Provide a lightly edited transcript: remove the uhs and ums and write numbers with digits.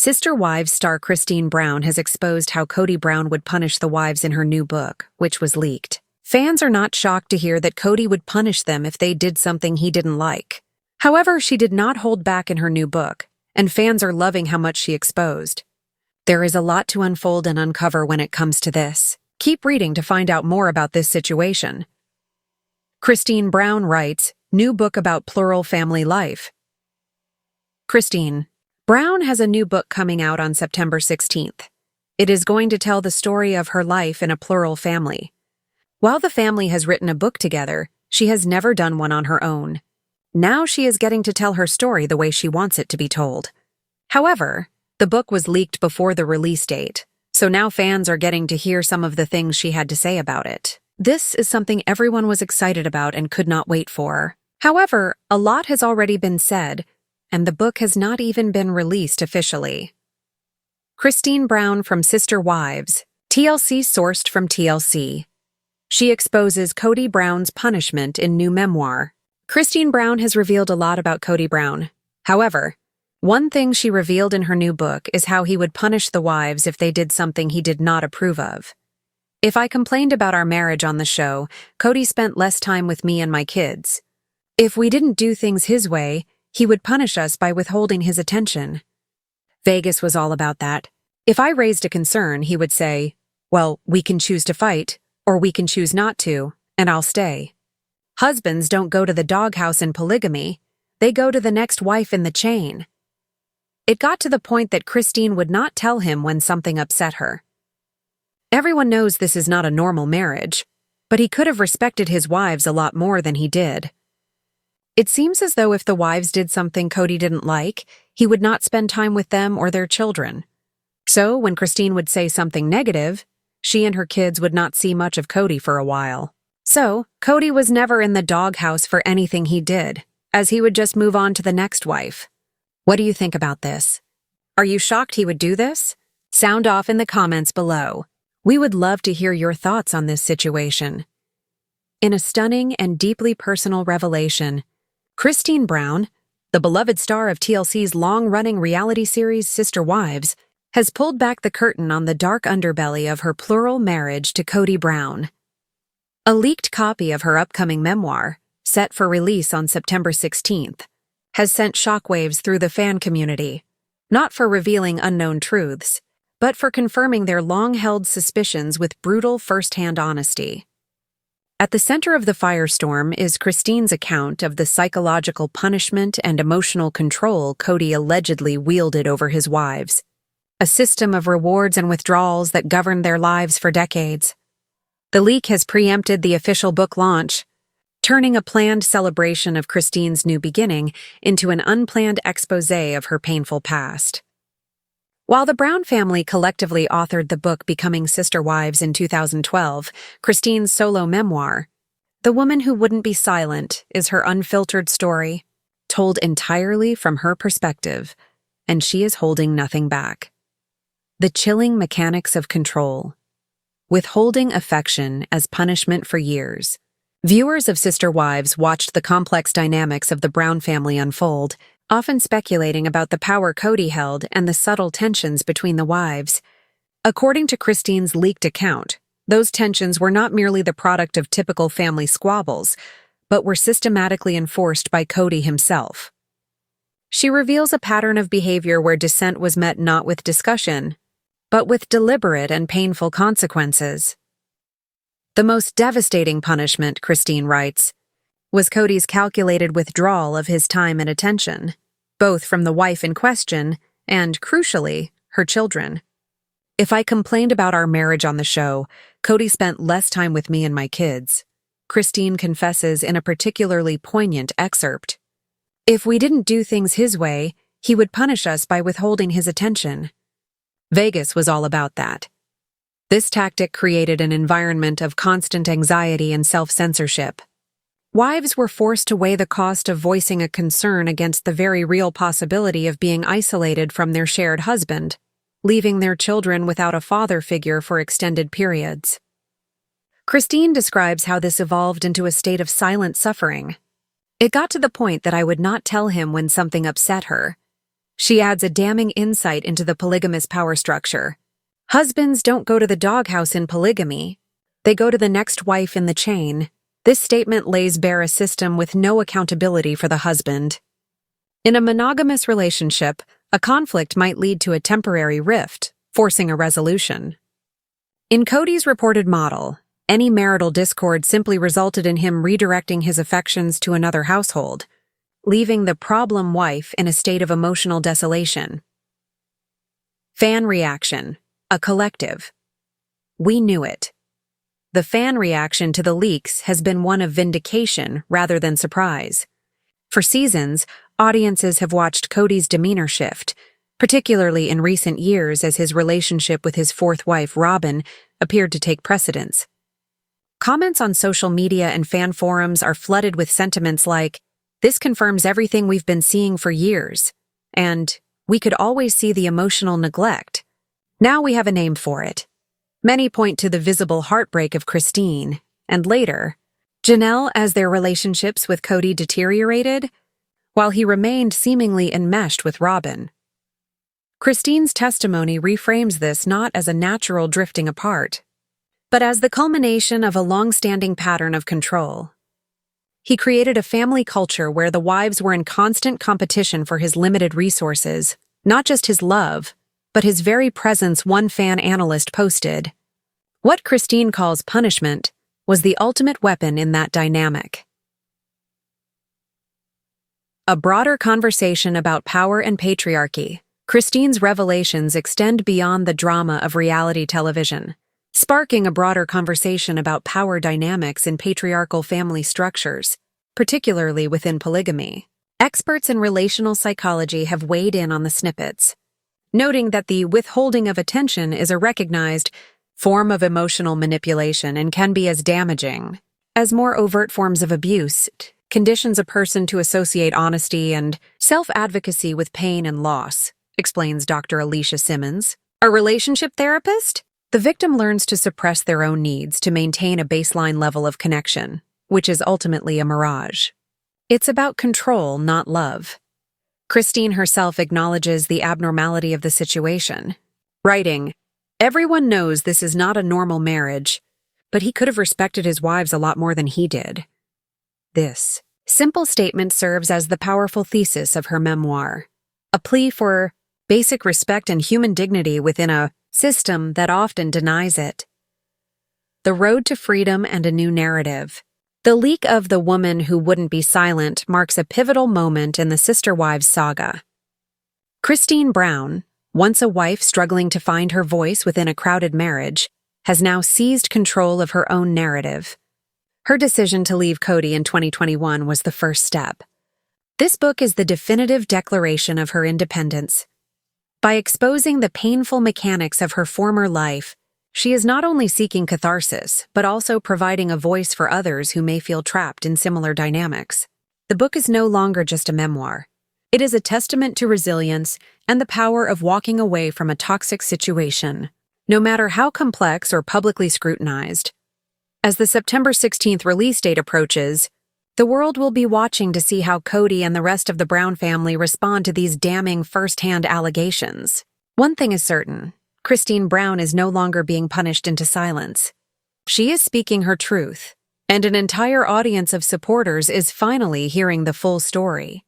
Sister Wives star Christine Brown has exposed how Kody Brown would punish the wives in her new book, which was leaked. Fans are not shocked to hear that Kody would punish them if they did something he didn't like. However, she did not hold back in her new book, and fans are loving how much she exposed. There is a lot to unfold and uncover when it comes to this. Keep reading to find out more about this situation. Christine Brown writes, new book about plural family life. Christine Brown has a new book coming out on September 16th. It is going to tell the story of her life in a plural family. While the family has written a book together, she has never done one on her own. Now she is getting to tell her story the way she wants it to be told. However, the book was leaked before the release date, so now fans are getting to hear some of the things she had to say about it. This is something everyone was excited about and could not wait for. However, a lot has already been said, and the book has not even been released officially. Christine Brown from Sister Wives, TLC sourced from TLC. She exposes Kody Brown's punishment in new memoir. Christine Brown has revealed a lot about Kody Brown. However, one thing she revealed in her new book is how he would punish the wives if they did something he did not approve of. If I complained about our marriage on the show, Kody spent less time with me and my kids. If we didn't do things his way, he would punish us by withholding his attention. Vegas was all about that. If I raised a concern, he would say, well, we can choose to fight, or we can choose not to, and I'll stay. Husbands don't go to the doghouse in polygamy, they go to the next wife in the chain. It got to the point that Christine would not tell him when something upset her. Everyone knows this is not a normal marriage, but he could have respected his wives a lot more than he did. It seems as though if the wives did something Kody didn't like, he would not spend time with them or their children. So, when Christine would say something negative, she and her kids would not see much of Kody for a while. So, Kody was never in the doghouse for anything he did, as he would just move on to the next wife. What do you think about this? Are you shocked he would do this? Sound off in the comments below. We would love to hear your thoughts on this situation. In a stunning and deeply personal revelation, Christine Brown, the beloved star of TLC's long-running reality series Sister Wives, has pulled back the curtain on the dark underbelly of her plural marriage to Kody Brown. A leaked copy of her upcoming memoir, set for release on September 16th, has sent shockwaves through the fan community, not for revealing unknown truths, but for confirming their long-held suspicions with brutal first-hand honesty. At the center of the firestorm is Christine's account of the psychological punishment and emotional control Kody allegedly wielded over his wives, a system of rewards and withdrawals that governed their lives for decades. The leak has preempted the official book launch, turning a planned celebration of Christine's new beginning into an unplanned exposé of her painful past. While the Brown family collectively authored the book Becoming Sister Wives in 2012, Christine's solo memoir, The Woman Who Wouldn't Be Silent, is her unfiltered story, told entirely from her perspective, and she is holding nothing back. The chilling mechanics of control. Withholding affection as punishment for years. Viewers of Sister Wives watched the complex dynamics of the Brown family unfold, often speculating about the power Kody held and the subtle tensions between the wives. According to Christine's leaked account, those tensions were not merely the product of typical family squabbles, but were systematically enforced by Kody himself. She reveals a pattern of behavior where dissent was met not with discussion, but with deliberate and painful consequences. The most devastating punishment, Christine writes, was Kody's calculated withdrawal of his time and attention, both from the wife in question and, crucially, her children. If I complained about our marriage on the show, Kody spent less time with me and my kids, Christine confesses in a particularly poignant excerpt. If we didn't do things his way, he would punish us by withholding his attention. Vegas was all about that. This tactic created an environment of constant anxiety and self-censorship. Wives were forced to weigh the cost of voicing a concern against the very real possibility of being isolated from their shared husband, leaving their children without a father figure for extended periods. Christine describes how this evolved into a state of silent suffering. It got to the point that I would not tell him when something upset her. She adds a damning insight into the polygamous power structure. Husbands don't go to the doghouse in polygamy. They go to the next wife in the chain. This statement lays bare a system with no accountability for the husband. In a monogamous relationship, a conflict might lead to a temporary rift, forcing a resolution. In Kody's reported model, any marital discord simply resulted in him redirecting his affections to another household, leaving the problem wife in a state of emotional desolation. Fan reaction, a collective. We knew it. The fan reaction to the leaks has been one of vindication rather than surprise. For seasons, audiences have watched Kody's demeanor shift, particularly in recent years as his relationship with his fourth wife, Robin, appeared to take precedence. Comments on social media and fan forums are flooded with sentiments like, "This confirms everything we've been seeing for years," and "We could always see the emotional neglect. Now we have a name for it." Many point to the visible heartbreak of Christine, and later, Janelle, as their relationships with Kody deteriorated, while he remained seemingly enmeshed with Robin. Christine's testimony reframes this not as a natural drifting apart, but as the culmination of a long-standing pattern of control. He created a family culture where the wives were in constant competition for his limited resources, not just his love, but his very presence. One fan analyst posted, "What Christine calls punishment was the ultimate weapon in that dynamic." A broader conversation about power and patriarchy. Christine's revelations extend beyond the drama of reality television, sparking a broader conversation about power dynamics in patriarchal family structures, particularly within polygamy. Experts in relational psychology have weighed in on the snippets, noting that the withholding of attention is a recognized form of emotional manipulation and can be as damaging as more overt forms of abuse. Conditions a person to associate honesty and self-advocacy with pain and loss, explains Dr. Alicia Simmons. A relationship therapist? The victim learns to suppress their own needs to maintain a baseline level of connection, which is ultimately a mirage. It's about control, not love. Christine herself acknowledges the abnormality of the situation, writing, "Everyone knows this is not a normal marriage, but he could have respected his wives a lot more than he did." This simple statement serves as the powerful thesis of her memoir, a plea for basic respect and human dignity within a system that often denies it. The road to freedom and a new narrative. The leak of The Woman Who Wouldn't Be Silent marks a pivotal moment in the Sister Wives saga. Christine Brown, once a wife struggling to find her voice within a crowded marriage, has now seized control of her own narrative. Her decision to leave Kody in 2021 was the first step. This book is the definitive declaration of her independence. By exposing the painful mechanics of her former life, she is not only seeking catharsis, but also providing a voice for others who may feel trapped in similar dynamics. The book is no longer just a memoir. It is a testament to resilience and the power of walking away from a toxic situation, no matter how complex or publicly scrutinized. As the September 16th release date approaches, the world will be watching to see how Kody and the rest of the Brown family respond to these damning first-hand allegations. One thing is certain. Christine Brown is no longer being punished into silence. She is speaking her truth, and an entire audience of supporters is finally hearing the full story.